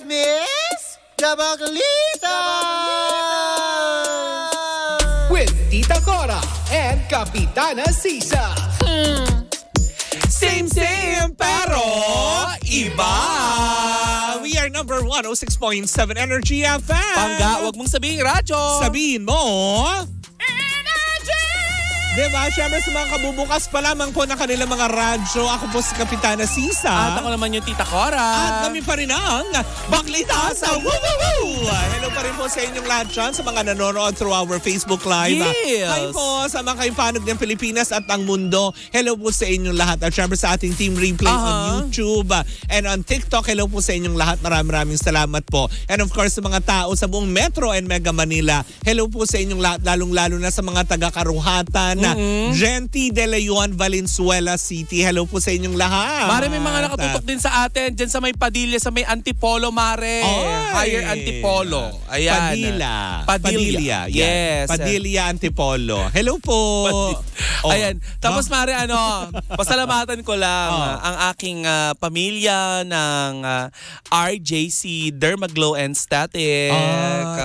Miss Kabaklita! With Tita Cora and Kapitana Sisa. Same, pero iba. We are number 106.7 Energy FM. Pangga, wag mong sabihin radyo. Sabihin mo, diba? Siyempre sa mga kabubukas pa lamang po na kanilang mga radyo. Ako po si Kapitana Sisa. At ako naman yung Tita Cora. At kami pa rin ang Baklita sa Woo! Hello pa rin po sa inyong lahat dyan, sa mga nanonood through our Facebook Live. Yes. Hi po sa mga kaimpanog ng Pilipinas at ang mundo. Hello po sa inyong lahat. At syempre sa ating team replay on YouTube and on TikTok. Hello po sa inyong lahat. Maraming salamat po. And of course sa mga tao sa buong Metro and Mega Manila. Hello po sa inyong lahat. Lalong-lalo na sa mga taga-Karuhatan. Genti de Leon, Valenzuela City. Hello po sa inyong lahat. Mare, may mga nakatutok din sa atin. Diyan sa may Padilla, sa may Antipolo, Mare. Higher Antipolo. Ayan. Padilla. Yes. Padilla, Antipolo. Hello po. Ayan. Tapos Mare, pasalamatan ko lang ang aking pamilya ng RJC Dermaglow and Static.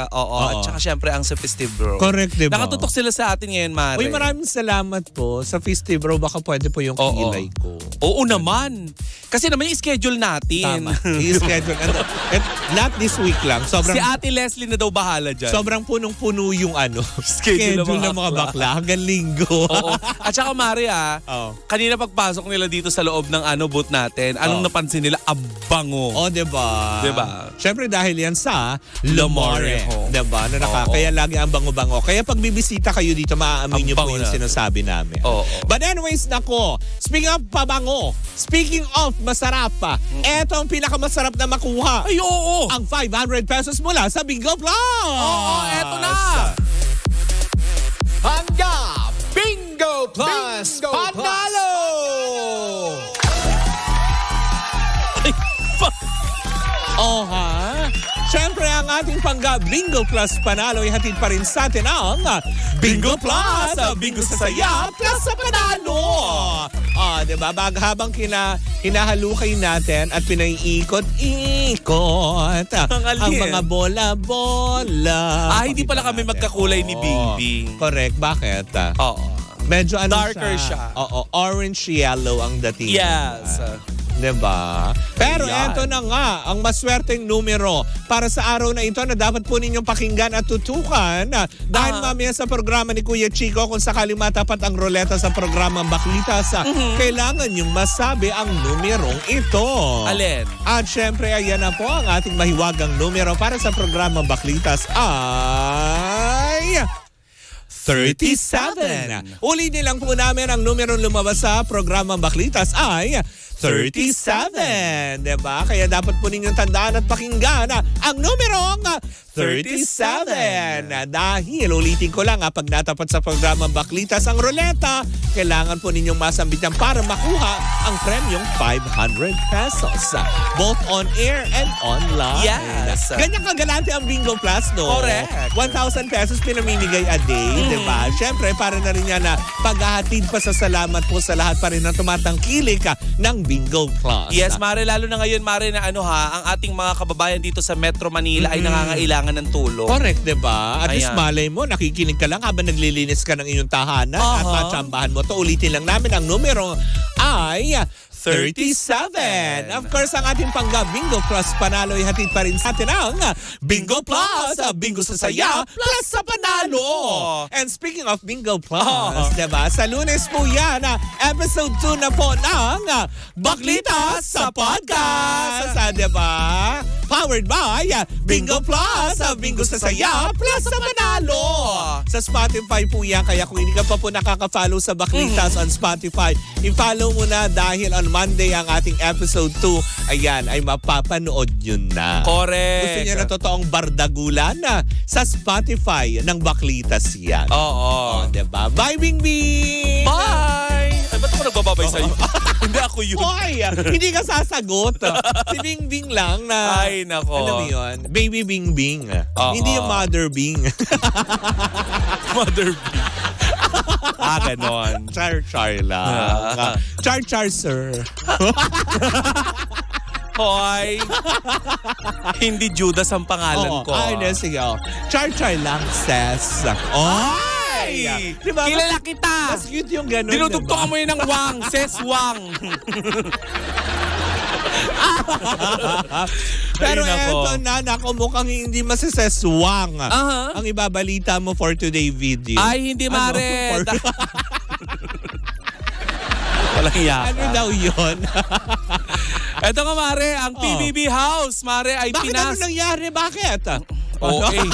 At saka syempre ang sa Festive Bro. Correct, diba? Nakatutok sila sa atin ngayon, Mare. Uy, maraming salamat po sa Festive Bro. Baka pwede po yung kilay ko. Oo naman. Kasi naman yung schedule natin. Tama. Yung schedule. And not this week lang. Si Ate Leslie na daw bahala dyan. Sobrang punong-puno yung schedule ng mga bakla. Hanggang linggo. Oo. At saka Mari, kanina pagpasok nila dito sa loob ng booth natin, anong napansin nila? Abango. Diba? Siyempre dahil yan sa Lomorejo. Diba? Kaya lagi ang bango-bango. Kaya pag bibisita kayo dito, maaamin niyo po yung sinasabi namin. But anyways, nako, speaking of pabango, speaking of masarap pa, eto ang pinakamasarap na makuha. Ay, oo. Ang 500 pesos mula sa Bingo Plus. Eto na. Hangga Bingo Plus Panalo! Siyempre, ang ating pangga Bingo Plus Panalo ay hatid pa rin sa atin ang Bingo Plus! Bingo sa saya, plus sa panalo! Diba? Habang hinahalukay natin at pinaiikot-ikot ang mga bola-bola. Hindi pala kami magkakulay ni Bingbing. Correct. Bakit? Medyo darker siya. Orange-yellow ang dating. Yes. Diba? Pero eto na nga, ang maswerteng numero para sa araw na ito na dapat po ninyong pakinggan at tutukan. Dahil mamaya sa programa ni Kuya Chico, kung sakaling matapat ang roleta sa programang Baklitas, kailangan nyong masabi ang numerong ito. Alin? At syempre, ayan na po ang ating mahiwagang numero para sa programang Baklitas ay 37. Ulitin lang po namin ang numerong lumabas sa programang Baklitas ay 37. Diba? Kaya dapat po ninyong tandaan at pakinggan ang numerong 37. Dahil, ulitin ko lang, pag natapat sa programang Baklitas ang roleta, kailangan po ninyong masambitan para makuha ang premyong 500 pesos. Both on air and online. Yes. Ganyan kagalante ang Bingo Plus, no? Correct. 1,000 pesos pinamimigay a day, diba? Siyempre, para na rin yan na paghahatid pa sa salamat po sa lahat pa rin na tumatangkilik ng Bingo Plus. Yes, Mare, lalo na ngayon, Mare, na ang ating mga kababayan dito sa Metro Manila ay nangangailangan ng tulong. Correct, diba? At least malay mo, nakikinig ka lang habang naglilinis ka ng inyong tahanan at matsambahan mo. To ulitin lang namin ang numero ay 37. Of course, ang ating pangga Bingo Plus Panalo ay hatid pa rin sa atin ang Bingo Plus, Bingo sa saya, plus sa panalo. And speaking of Bingo Plus, diba? Sa Lunes po yan, episode 2 na po ng Baklitas sa Podcast. Diba? Powered by Bingo Plus, Bingo sa saya, plus sa panalo. Sa Spotify po yan, kaya kung hindi ka pa po nakaka-follow sa Baklitas on Spotify, i-follow mo na dahil on Monday ang ating episode 2, ayan, ay mapapanood yun na. Correct. Gusto niya na totoong bardagulan na sa Spotify ng Baklitas yan. Diba? Bye, Bing Bing! Bye! Ay, ba't ako nagbababay sa'yo? Hindi ako yun. Hindi ka sasagot. Si Bing Bing lang na... Ay, nako. Alam mo yun? Baby Bing Bing. Hindi yung Mother Bing. Mother Bing. Ganon. Char-char lang. Char-char, sir. Hoy. Hindi Judas ang pangalan ko. Ay, sige. Char-char lang, Ses. Ay! Diba? Kilala kita! Mas cute yung gano'n, Dinudugtungan mo yun ng Wang. Ses Wang. Pero Ay, nako. eto na, mukhang hindi masaseswang ang ibabalita mo for today video. Ay, hindi mare. Walang iyak. Ano daw yun? Eto nga mare, ang PBB House, mare, ay Bakit ano nangyari? Bakit? OA.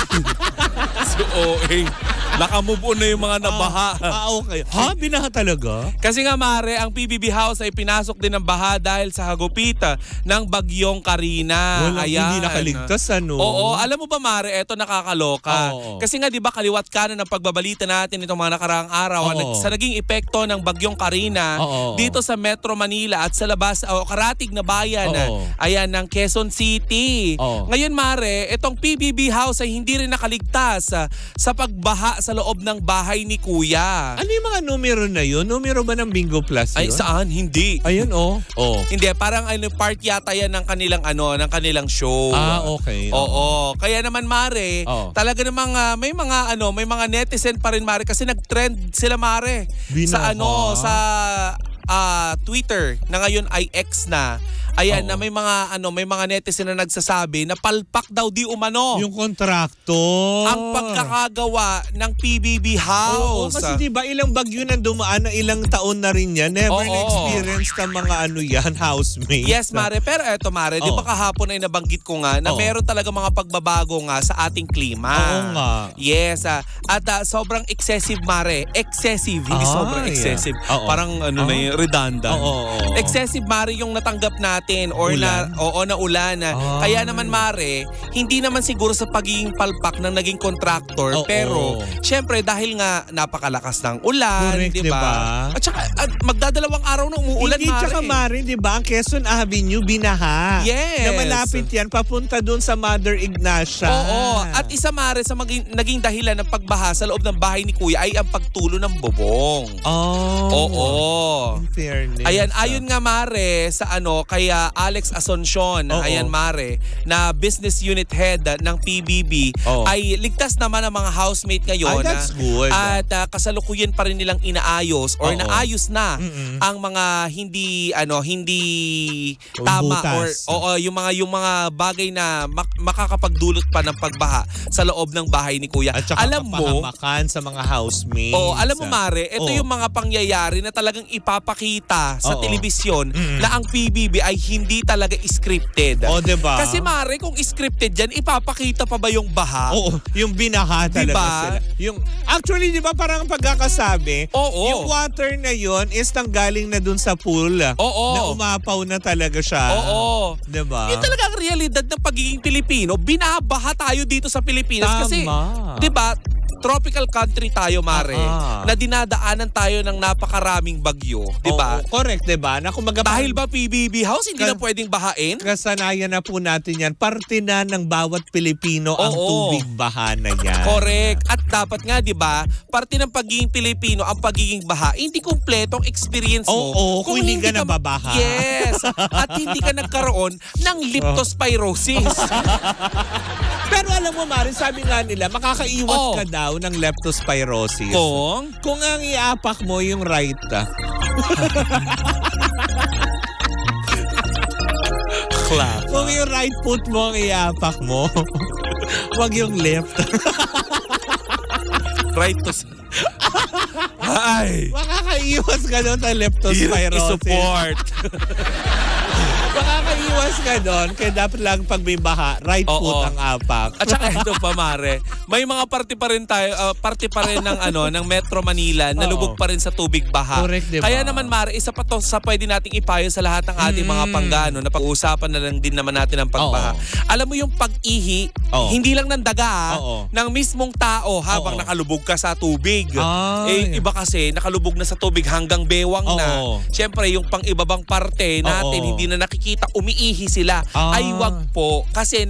So, OA. Nakamove on na yung mga nabaha. Okay. Ha? Binaha talaga? Kasi nga mare, ang PBB House ay pinasok din ng baha dahil sa hagupita ng bagyong Karina. Hindi nakaligtas, ano? Oo, alam mo ba mare, eto nakakaloka. Oo. Kasi nga 'di ba kaliwat kanan ng pagbabalita natin itong mga nakaraang araw sa naging epekto ng bagyong Karina dito sa Metro Manila at sa labas o karatig na bayan ayan ng Quezon City. Ngayon mare, itong PBB House ay hindi rin nakaligtas sa pagbaha sa loob ng bahay ni Kuya. Ano yung mga numero na yun? Numero ba ng Bingo Plus yun? Ay saan? Hindi. Ayun Hindi, parang part yata yan ng kanilang show. Okay. Oo. Kaya naman mare, talaga namang may mga netizen pa rin mare kasi nag-trend sila mare Binaha. sa Twitter na ngayon ay X na. Ayan na may mga netizen na nagsasabi na palpak daw di umano yung kontraktor. ang pagkakagawa ng PBB House. Kasi diba ilang bagyo na dumaan na ilang taon na rin yan. Never na-experience ng mga housemates. Yes, mare. Pero eto, mare, di ba kahapon ay nabanggit ko nga na meron talaga mga pagbabago nga sa ating klima. Oo nga. Yes. At sobrang excessive, mare. Excessive. Hindi sobrang excessive. Parang na yun, redundant. Excessive, mare, yung natanggap natin or ulan? na ulan. Kaya naman, mare, hindi naman siguro sa pagiging palpak ng naging contractor. Pero, syempre, dahil nga napakalakas ng ulan, correct, di ba? At saka, magdadalawang araw na umuulan, hindi, mare. tsaka mare, di ba? Ang Quezon Avenue, binaha. Yes. Na malapit yan, papunta dun sa Mother Ignacia. Oo. At isa, mare, sa naging dahilan ng pagbaha sa loob ng bahay ni Kuya ay ang pagtulo ng bubong. Oo. In fairness. Ayan, ayon nga mare sa kaya Alex Asuncion, ayan mare, na business unit head ng PBB ay ligtas naman ang mga housemate ngayon. That's good. At kasalukuyan pa rin nilang inaayos or naayos na ang mga hindi tama or yung mga bagay na makakapagdulot pa ng pagbaha sa loob ng bahay ni Kuya. At saka alam mo sa mga housemates. alam mo mare, ito yung mga pangyayari na talagang ipapakita sa telebisyon na ang PBB ay hindi talaga scripted. Diba? Kasi mare, kung scripted yan, ipapakita pa ba yung baha? Yung binaha talaga diba? sila. Actually, di ba parang pagkakasabi, yung water na yon is tanggaling na dun sa pool. Na umapaw na talaga siya. Diba? Yung talaga ang realidad ng pagiging Pilipino, binabaha tayo dito sa Pilipinas. Tama. Kasi, di ba, tropical country tayo, mare, na dinadaanan tayo ng napakaraming bagyo, di ba? Correct, di ba? Dahil ba PBB House, hindi na pwedeng bahain? Kasanayan na po natin yan. Parte na ng bawat Pilipino ang tubig baha na yan. Correct. At dapat nga, di ba, parte ng pagiging Pilipino ang pagiging baha. Hindi kumpletong experience mo. Kung hindi ka nababaha. Yes. At hindi ka nagkaroon ng leptospirosis. Pero alam mo, Mari, sabi nga nila, makakaiwas ka daw ng leptospirosis. Kung ang iapak mo yung right. Kung yung right foot mo ang iapak mo, wag yung left. Right to... Ay! Makakaiwas ka doon sa leptospirosis. I-support. Makakaiwas ka doon, kaya dapat lang pag may baha, right foot ang apak. At saka ito pa, Mare, may mga parte pa rin ng ng Metro Manila na lubog pa rin sa tubig baha. Correct, diba? Kaya naman, Mare, isa pa to sa pwede nating ipayo sa lahat ng ating mga panggano na pag-uusapan na lang din naman natin ang pagbaha. Alam mo yung pag-ihi, hindi lang ng daga, ng mismong tao habang nakalubog ka sa tubig. Iba kasi, nakalubog na sa tubig hanggang bewang na. Siyempre, yung pang-ibabang parte natin, hindi na nakikita, umiihi sila. Ay wag po. Kasi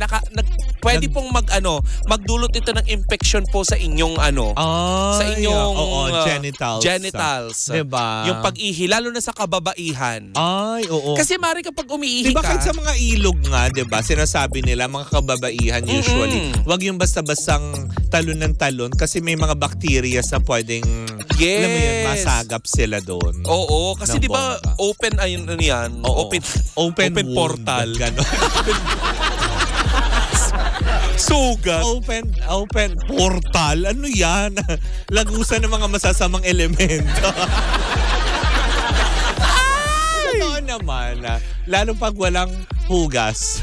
pwede pong magdulot ito ng infection po sa inyong sa inyong genitals. Diba? Yung pag-ihi, lalo na sa kababaihan. Ay, oo. Kasi mari kapag umiihi diba ka. kahit sa mga ilog nga, diba, sinasabi nila, mga kababaihan usually, wag yung basta-bastang talon ng talon kasi may mga bacteria na pwedeng, alam mo yun, masagap sila doon. Oo, kasi diba open yan? Open portal. Gano'n. Sugat. Open portal. Ano yan? Lagusan ng mga masasamang elemento. Totoo naman. Lalo pag walang hugas.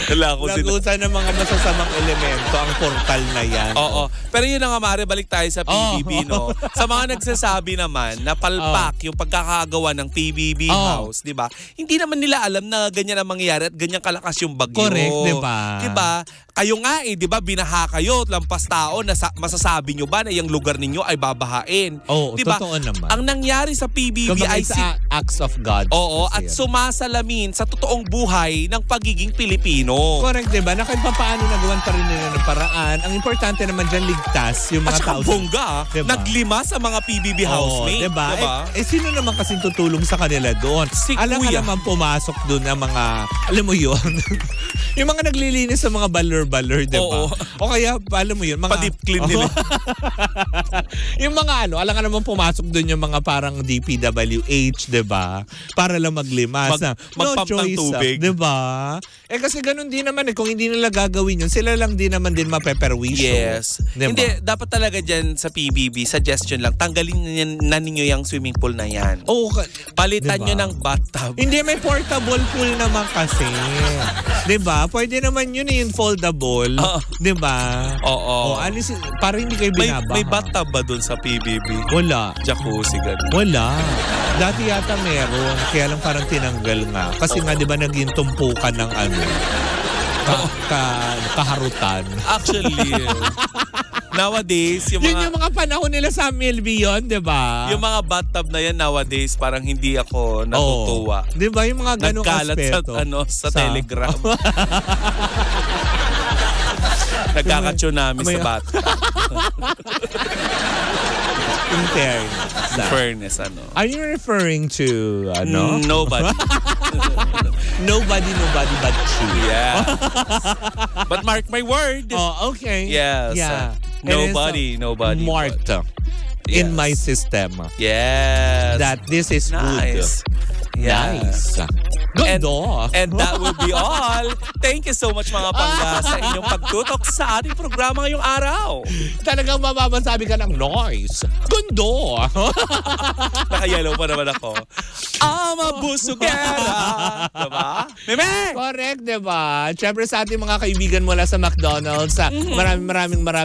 Lagusan ng mga masasamang elemento ang portal na yan. Oo. Pero yun na nga, Mare, balik tayo sa PBB, no? Sa mga nagsasabi naman na palpak yung pagkakagawa ng PBB house, di ba? Hindi naman nila alam na ganyan ang mangyayari at ganyan kalakas yung bagyo. Correct, di ba? Di ba? Kayo nga di ba, binaha kayo, lampas tao, masasabi nyo ba na yung lugar ninyo ay babahain? Oo, diba? Totoo naman. Ang nangyari sa PBB ay acts of God. Oo, at sumasalamin sa totoong buhay ng pagiging Pilipino. Correct, diba? Na kahit paano nagawan pa rin nila ng paraan. Ang importante naman dyan, ligtas yung mga tao. At bongga, diba? Naglima sa mga PBB housemate. Diba? Diba? Sino naman kasing tutulong sa kanila doon? Si alam Kuya. naman pumasok doon ang mga, alam mo yun, yung mga naglilinis sa mga baler-baler, diba? Oo. O kaya, alam mo yun, mga... Pa-deep clean nila. Yung mga alam ka naman pumasok doon yung mga parang DPWH, diba? Para lang maglimas. Magpump ng tubig. Diba? Kasi ganun din naman kung hindi nila gagawin yun, sila lang din naman din mapeperwisyo. Yes. Diba? Hindi, dapat talaga dyan sa PBB, suggestion lang, tanggalin na ninyo yung swimming pool na yan. Oo. Palitan diba? nyo ng bathtub. Hindi, may portable pool naman kasi. Diba? Pwede naman yun yung foldable. Diba? Oo. Para hindi kayo binabaha. May bathtub ba dun sa PBB? Wala. Jacuzzi ganun. Wala. Dati yata meron. Kaya lang parang tinanggal nga. Kasi nga, di ba, naging tumpukan ng kaharutan. Actually, nowadays, yung mga panahon nila sa Milby yun, di ba? Yung mga bathtub na yan nowadays, parang hindi ako natutuwa. Di ba? Yung mga ganong aspeto. Nagkalat sa Telegram. Nagkaka-tsunami sa bathtub. In fairness, Are you referring to, Nobody. Nobody but you. Yeah. But mark my word. Oh, okay. Yes. Yeah. Nobody. Marked in my system. Yes. That this is nice. Good. Yeah. Nice. Ganda. And that will be all. Thank you so much mga pangga sa inyong pagtutok sa ating programa ngayong araw. Talagang mababasabi ka ng noise. Gundo. Naka-yellow pa naman ako. I'm a busugera. Diba? Meme! Correct, diba? Siyempre sa ating mga kaibigan mula sa McDonald's,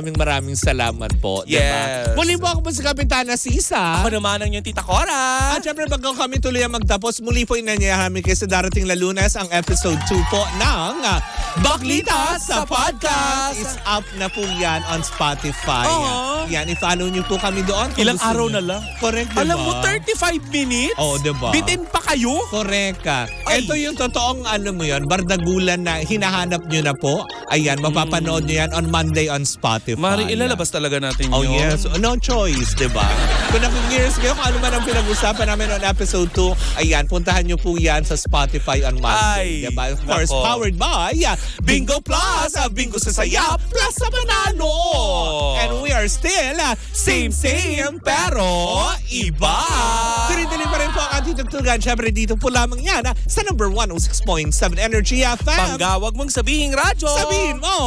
maraming salamat po. Diba? Yes. Muli po ako po si Kapitana Sisa. Ako naman ang yung Tita Cora. At siyempre bago kami tuloy ang magtapos, muli po inanyayahan kayo sa darating na Lunes ang episode 2 po ng Baklita sa Podcast. It's up na po yan on Spotify. Yan, i-follow nyo po kami doon. Ilang araw na lang. Correct, diba? Alam mo, 35 minutes? Oo, diba? Bitin pa kayo? Correct ka. Ito yung totoong bardagulan na hinahanap nyo na po. Ayan, mapapanood nyo yan on Monday on Spotify. Mari, ilalabas talaga natin yun. Oh yes, no choice, diba? Kung nakikiris kayo kung ano man ang pinag-usapan namin on episode 2, ayan, puntahan nyo po yan sa Spotify on Monday. Diba? Of course, powered by Bingo Plus! Bingo sa saya, plus sa panalo! And we are still same pero iba! Tuloy-tuloy pa rin po ang ating tugtugan. Siyempre dito po lamang yan sa number 106.7 Energy FM. Pangga, wag mong sabihing radyo! Sabihin mo!